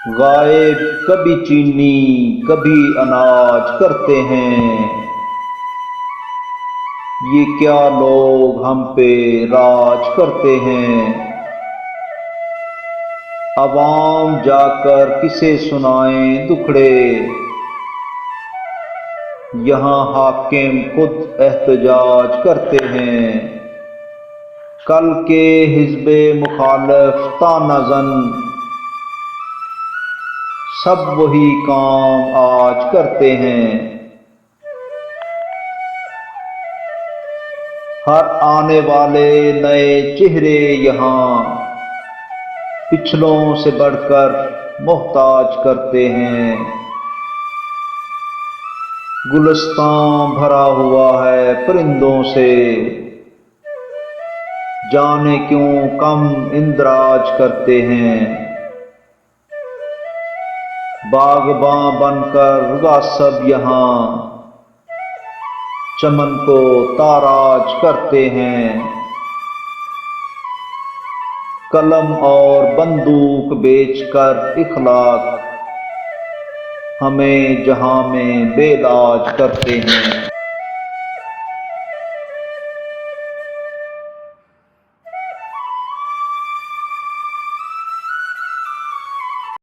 गायब कभी चीनी कभी अनाज करते हैं। ये क्या लोग हम पे राज करते हैं। अवाम जाकर किसे सुनाएं दुखड़े, यहाँ हाकिम खुद एहतजाज करते हैं। कल के हिज़्बे मुखालिफ तानाज़न सब वही काम आज करते हैं। हर आने वाले नए चेहरे यहाँ पिछलों से बढ़कर मोहताज करते हैं। गुलिस्तान भरा हुआ है परिंदों से, जाने क्यों कम इंदराज करते हैं। बागबां बनकर गासब यहाँ चमन को ताराज करते हैं। कलम और बंदूक बेचकर इखलाक हमें जहां में बेलाज करते हैं।